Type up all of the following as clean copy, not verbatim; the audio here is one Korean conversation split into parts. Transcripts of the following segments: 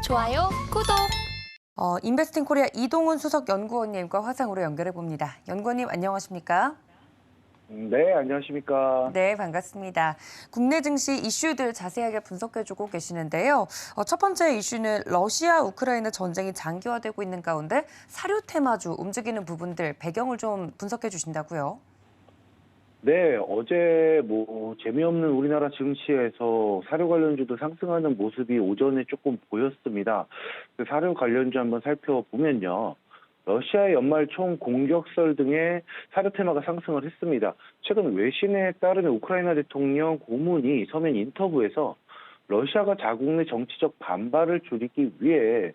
좋아요, 구독. 인베스팅 코리아 이동훈 수석 연구원님과 화상으로 연결해 봅니다. 연구원님 안녕하십니까? 네, 안녕하십니까. 네, 반갑습니다. 국내 증시 이슈들 자세하게 분석해주고 계시는데요. 첫 번째 이슈는 러시아 우크라이나 전쟁이 장기화되고 있는 가운데 사료 테마주 움직이는 부분들 배경을 좀 분석해 주신다고요? 네, 어제 재미없는 우리나라 증시에서 사료 관련주도 상승하는 모습이 오전에 조금 보였습니다. 그 사료 관련주 한번 살펴보면요. 러시아의 연말 총 공격설 등의 사료 테마가 상승을 했습니다. 최근 외신에 따르면 우크라이나 대통령 고문이 서면 인터뷰에서 러시아가 자국 내 정치적 반발을 줄이기 위해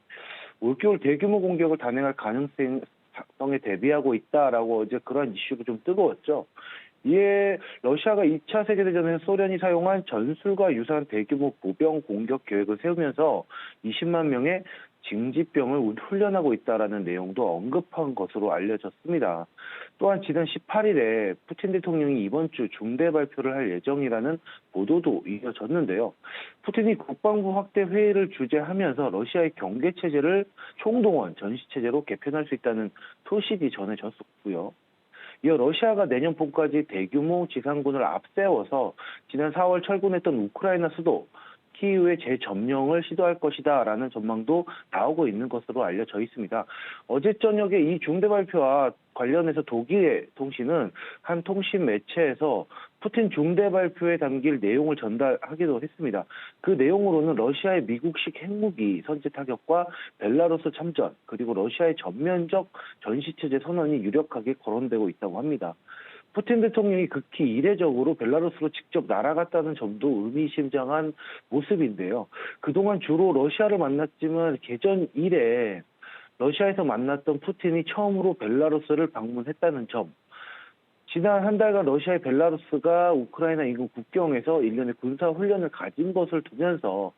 올겨울 대규모 공격을 단행할 가능성에 대비하고 있다라고 어제 그런 이슈가 좀 뜨거웠죠. 이에 러시아가 2차 세계대전에서 소련이 사용한 전술과 유사한 대규모 보병 공격 계획을 세우면서 20만 명의 징집병을 훈련하고 있다라는 내용도 언급한 것으로 알려졌습니다. 또한 지난 18일에 푸틴 대통령이 이번 주 중대 발표를 할 예정이라는 보도도 이어졌는데요. 푸틴이 국방부 확대 회의를 주재하면서 러시아의 경계 체제를 총동원 전시 체제로 개편할 수 있다는 소식이 전해졌었고요. 이어 러시아가 내년 봄까지 대규모 지상군을 앞세워서 지난 4월 철군했던 우크라이나 수도 키이우의 재점령을 시도할 것이다라는 전망도 나오고 있는 것으로 알려져 있습니다. 어제 저녁에 이 중대 발표와 관련해서 독일의 통신은 한 통신 매체에서 푸틴 중대 발표에 담길 내용을 전달하기도 했습니다. 그 내용으로는 러시아의 미국식 핵무기 선제 타격과 벨라루스 참전, 그리고 러시아의 전면적 전시체제 선언이 유력하게 거론되고 있다고 합니다. 푸틴 대통령이 극히 이례적으로 벨라루스로 직접 날아갔다는 점도 의미심장한 모습인데요. 그동안 주로 러시아를 만났지만 개전 이래 러시아에서 만났던 푸틴이 처음으로 벨라루스를 방문했다는 점, 지난 한 달간 러시아의 벨라루스가 우크라이나 인근 국경에서 일련의 군사훈련을 가진 것을 두면서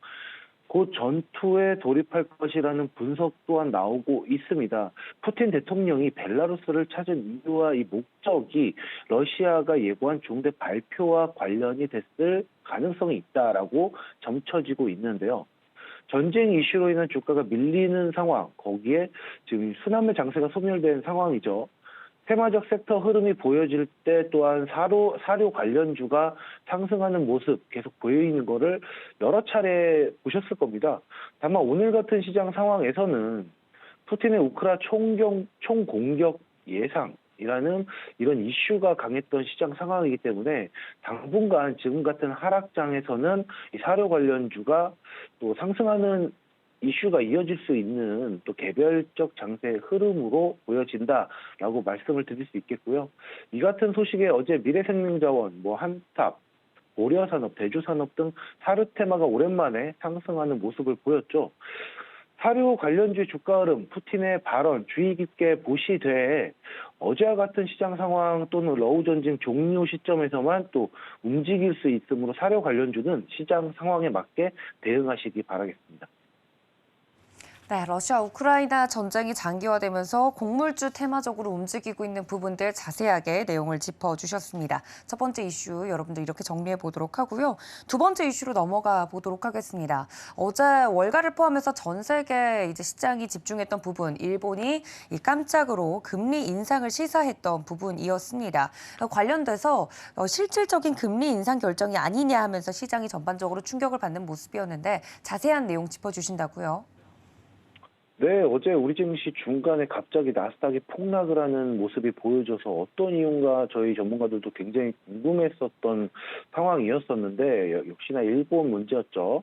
곧 전투에 돌입할 것이라는 분석 또한 나오고 있습니다. 푸틴 대통령이 벨라루스를 찾은 이유와 이 목적이 러시아가 예고한 중대 발표와 관련이 됐을 가능성이 있다라고 점쳐지고 있는데요. 전쟁 이슈로 인한 주가가 밀리는 상황, 거기에 지금 수남의 장세가 소멸된 상황이죠. 테마적 섹터 흐름이 보여질 때 또한 사료 관련주가 상승하는 모습 계속 보이는 거를 여러 차례 보셨을 겁니다. 다만 오늘 같은 시장 상황에서는 푸틴의 우크라 총공격 예상이라는 이런 이슈가 강했던 시장 상황이기 때문에 당분간 지금 같은 하락장에서는 이 사료 관련주가 또 상승하는 이슈가 이어질 수 있는 또 개별적 장세의 흐름으로 보여진다라고 말씀을 드릴 수 있겠고요. 이 같은 소식에 어제 미래생명자원, 한탑, 고려산업, 대주산업 등 사료 테마가 오랜만에 상승하는 모습을 보였죠. 사료 관련주의 주가 흐름, 푸틴의 발언 주의 깊게 보시되 어제와 같은 시장 상황 또는 러우 전쟁 종료 시점에서만 또 움직일 수 있으므로 사료 관련주는 시장 상황에 맞게 대응하시기 바라겠습니다. 네, 러시아 우크라이나 전쟁이 장기화되면서 곡물주 테마적으로 움직이고 있는 부분들 자세하게 내용을 짚어주셨습니다. 첫 번째 이슈 여러분들 이렇게 정리해 보도록 하고요. 두 번째 이슈로 넘어가 보도록 하겠습니다. 어제 월가를 포함해서 전 세계 이제 시장이 집중했던 부분, 일본이 이 깜짝으로 금리 인상을 시사했던 부분이었습니다. 관련돼서 실질적인 금리 인상 결정이 아니냐 하면서 시장이 전반적으로 충격을 받는 모습이었는데 자세한 내용 짚어주신다고요. 네, 어제 우리 증시 중간에 갑자기 나스닥이 폭락을 하는 모습이 보여져서 어떤 이유인가 저희 전문가들도 굉장히 궁금했었던 상황이었었는데 역시나 일본 문제였죠.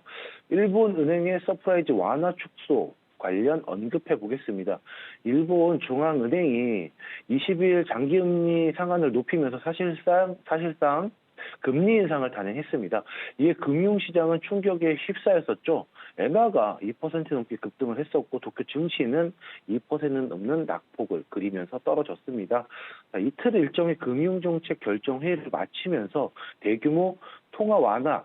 일본 은행의 서프라이즈 완화 축소 관련 언급해 보겠습니다. 일본 중앙은행이 22일 장기금리 상한을 높이면서 사실상 금리 인상을 단행했습니다. 이에 금융시장은 충격에 휩싸였었죠. 엔화가 2% 넘게 급등을 했었고 도쿄 증시는 2% 넘는 낙폭을 그리면서 떨어졌습니다. 이틀 일정의 금융정책 결정회의를 마치면서 대규모 통화 완화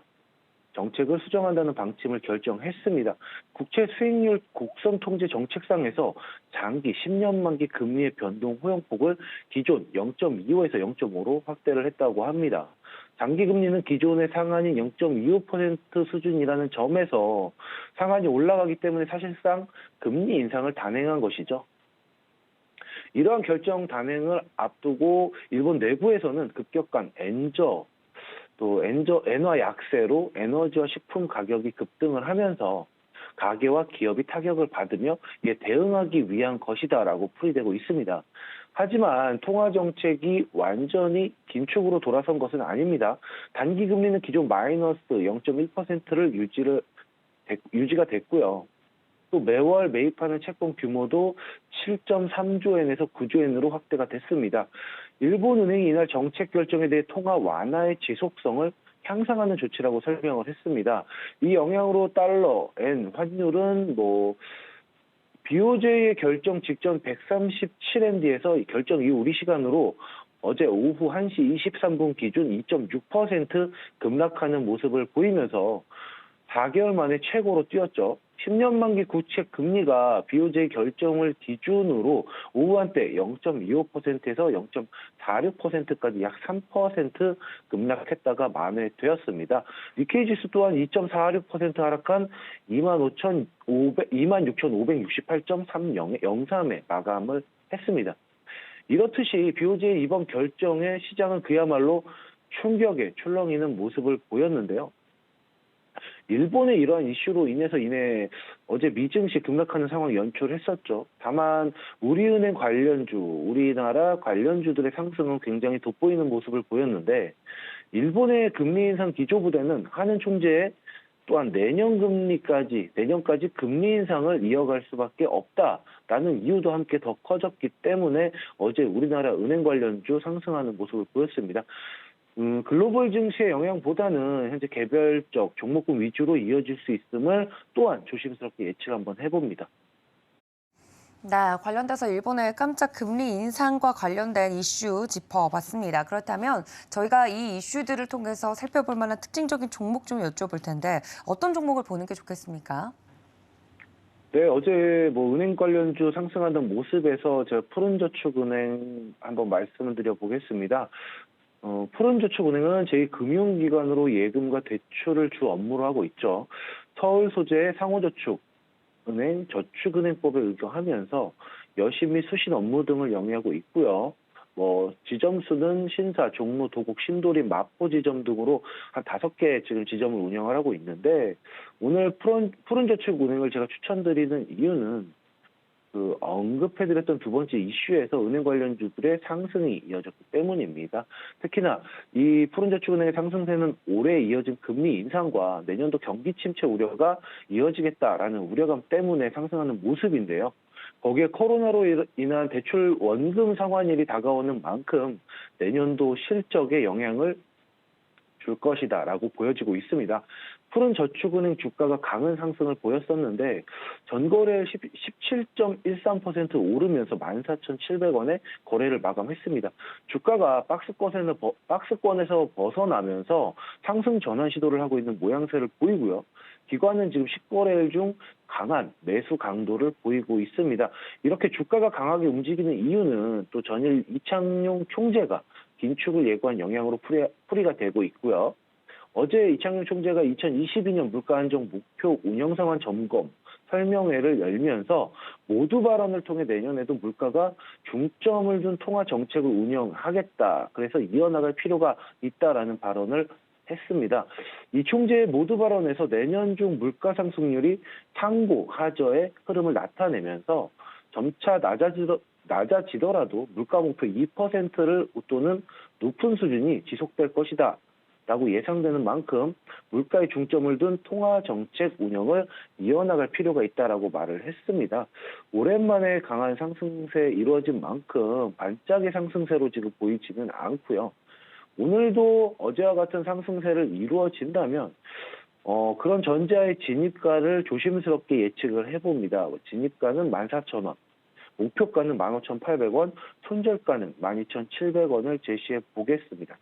정책을 수정한다는 방침을 결정했습니다. 국채 수익률 곡선 통제 정책상에서 장기 10년 만기 금리의 변동 호영폭을 기존 0.25에서 0.5로 확대를 했다고 합니다. 장기 금리는 기존의 상한이 0.25% 수준이라는 점에서 상한이 올라가기 때문에 사실상 금리 인상을 단행한 것이죠. 이러한 결정 단행을 앞두고 일본 내부에서는 급격한 엔화 약세로 에너지와 식품 가격이 급등을 하면서 가계와 기업이 타격을 받으며 이에 대응하기 위한 것이다라고 풀이되고 있습니다. 하지만 통화 정책이 완전히 긴축으로 돌아선 것은 아닙니다. 단기 금리는 기존 마이너스 0.1%를 유지가 됐고요. 또 매월 매입하는 채권 규모도 7.3조 엔에서 9조 엔으로 확대가 됐습니다. 일본은행이 이날 정책 결정에 대해 통화 완화의 지속성을 향상하는 조치라고 설명을 했습니다. 이 영향으로 달러, 엔, 환율은 BOJ의 결정 직전 137엔디에서 결정 이후 우리 시간으로 어제 오후 1시 23분 기준 2.6% 급락하는 모습을 보이면서 4개월 만에 최고로 뛰었죠. 10년 만기 국채 금리가 BOJ 결정을 기준으로 오후 한때 0.25%에서 0.46%까지 약 3% 급락했다가 만회되었습니다. 니케이 지수 또한 2.46% 하락한 26,568.03에 마감을 했습니다. 이렇듯이 BOJ 이번 결정에 시장은 그야말로 충격에 출렁이는 모습을 보였는데요. 일본의 이러한 이슈로 인해 어제 미증시 급락하는 상황을 연출했었죠. 다만 우리은행 관련주, 우리나라 관련주들의 상승은 굉장히 돋보이는 모습을 보였는데 일본의 금리 인상 기조부대는 하는 총재의 또한 내년까지 금리 인상을 이어갈 수밖에 없다라는 이유도 함께 더 커졌기 때문에 어제 우리나라 은행 관련주 상승하는 모습을 보였습니다. 글로벌 증시의 영향보다는 현재 개별적 종목군 위주로 이어질 수 있음을 또한 조심스럽게 예측 한번 해봅니다. 네, 관련돼서 일본의 깜짝 금리 인상과 관련된 이슈 짚어봤습니다. 그렇다면 저희가 이 이슈들을 통해서 살펴볼 만한 특징적인 종목 좀 여쭤볼 텐데 어떤 종목을 보는 게 좋겠습니까? 네, 어제 은행 관련주 상승하는 모습에서 제가 푸른저축은행 한번 말씀을 드려보겠습니다. 푸른저축은행은 제2금융기관으로 예금과 대출을 주 업무로 하고 있죠. 서울 소재의 상호저축은행 저축은행법에 의거하면서 여신 및 수신 업무 등을 영위하고 있고요. 지점수는 신사, 종로, 도곡, 신도림, 마포 지점 등으로 한 5개 지금 지점을 운영을 하고 있는데 오늘 푸른저축은행을 제가 추천드리는 이유는 언급해드렸던 두 번째 이슈에서 은행 관련주들의 상승이 이어졌기 때문입니다. 특히나 이 푸른저축은행의 상승세는 올해 이어진 금리 인상과 내년도 경기 침체 우려가 이어지겠다라는 우려감 때문에 상승하는 모습인데요. 거기에 코로나로 인한 대출 원금 상환일이 다가오는 만큼 내년도 실적에 영향을 줄 것이다라고 보여지고 있습니다. 푸른저축은행 주가가 강한 상승을 보였었는데 전거래일 17.13% 오르면서 14,700원에 거래를 마감했습니다. 주가가 박스권에서 벗어나면서 상승 전환 시도를 하고 있는 모양새를 보이고요. 기관은 지금 10거래일 중 강한 매수 강도를 보이고 있습니다. 이렇게 주가가 강하게 움직이는 이유는 또 전일 이창용 총재가 긴축을 예고한 영향으로 풀이가 되고 있고요. 어제 이창용 총재가 2022년 물가 안정 목표 운영 상황 점검 설명회를 열면서 모두 발언을 통해 내년에도 물가가 중점을 둔 통화 정책을 운영하겠다. 그래서 이어나갈 필요가 있다라는 발언을 했습니다. 이 총재의 모두 발언에서 내년 중 물가 상승률이 상고 하저의 흐름을 나타내면서 점차 낮아지더라도 물가 목표 2%를 웃도는 높은 수준이 지속될 것이다. 라고 예상되는 만큼 물가에 중점을 둔 통화 정책 운영을 이어나갈 필요가 있다라고 말을 했습니다. 오랜만에 강한 상승세 이루어진 만큼 반짝의 상승세로 지금 보이지는 않고요. 오늘도 어제와 같은 상승세를 이루어진다면 그런 전제하에 진입가를 조심스럽게 예측을 해봅니다. 진입가는 14,000원, 목표가는 15,800원, 손절가는 12,700원을 제시해 보겠습니다.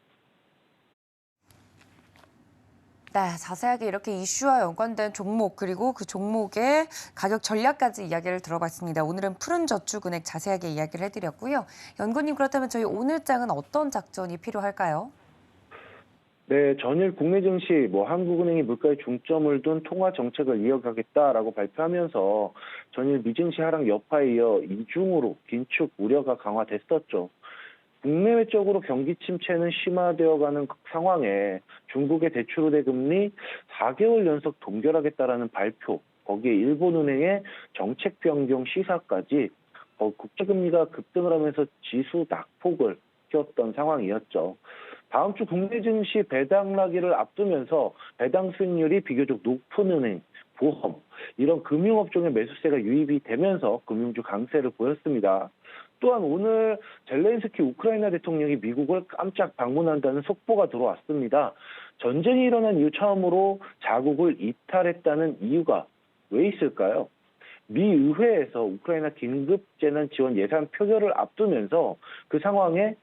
네, 자세하게 이렇게 이슈와 연관된 종목 그리고 그 종목의 가격 전략까지 이야기를 들어봤습니다. 오늘은 푸른저축은행 자세하게 이야기를 해드렸고요. 연구님 그렇다면 저희 오늘장은 어떤 작전이 필요할까요? 네, 전일 국내 증시 한국은행이 물가에 중점을 둔 통화 정책을 이어가겠다라고 발표하면서 전일 미증시 하락 여파에 이어 이중으로 긴축 우려가 강화됐었죠. 국내외적으로 경기 침체는 심화되어가는 상황에 중국의 대출 우대 금리 4개월 연속 동결하겠다라는 발표, 거기에 일본은행의 정책 변경 시사까지 국제금리가 급등을 하면서 지수 낙폭을 키웠던 상황이었죠. 다음 주 국내 증시 배당락기를 앞두면서 배당 수익률이 비교적 높은 은행, 보험, 이런 금융업종의 매수세가 유입이 되면서 금융주 강세를 보였습니다. 또한 오늘 젤렌스키 우크라이나 대통령이 미국을 깜짝 방문한다는 속보가 들어왔습니다. 전쟁이 일어난 이후 처음으로 자국을 이탈했다는 이유가 왜 있을까요? 미 의회에서 우크라이나 긴급재난 지원 예산 표결을 앞두면서 그 상황에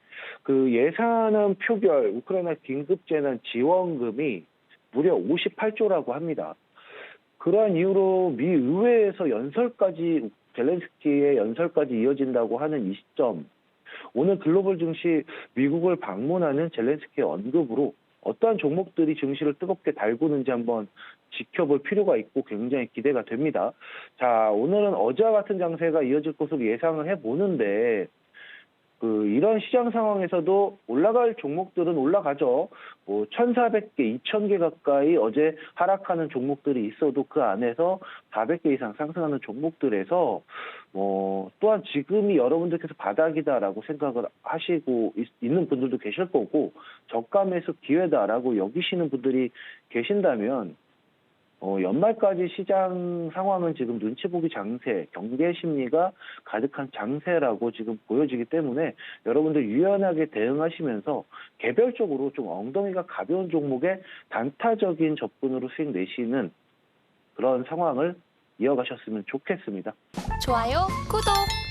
그 예산안 표결 우크라이나 긴급재난 지원금이 무려 58조라고 합니다. 그러한 이유로 미 의회에서 연설까지 젤렌스키의 연설까지 이어진다고 하는 이 시점, 오늘 글로벌 증시 미국을 방문하는 젤렌스키의 언급으로 어떠한 종목들이 증시를 뜨겁게 달구는지 한번 지켜볼 필요가 있고 굉장히 기대가 됩니다. 자, 오늘은 어제와 같은 장세가 이어질 것으로 예상을 해보는데 이런 시장 상황에서도 올라갈 종목들은 올라가죠. 1,400개, 2,000개 가까이 어제 하락하는 종목들이 있어도 그 안에서 400개 이상 상승하는 종목들에서 또한 지금이 여러분들께서 바닥이다라고 생각을 하시고 있는 분들도 계실 거고 저가 매수 기회다라고 여기시는 분들이 계신다면 연말까지 시장 상황은 지금 눈치 보기 장세, 경계 심리가 가득한 장세라고 지금 보여지기 때문에 여러분들 유연하게 대응하시면서 개별적으로 좀 엉덩이가 가벼운 종목에 단타적인 접근으로 수익 내시는 그런 상황을 이어가셨으면 좋겠습니다. 좋아요, 구독!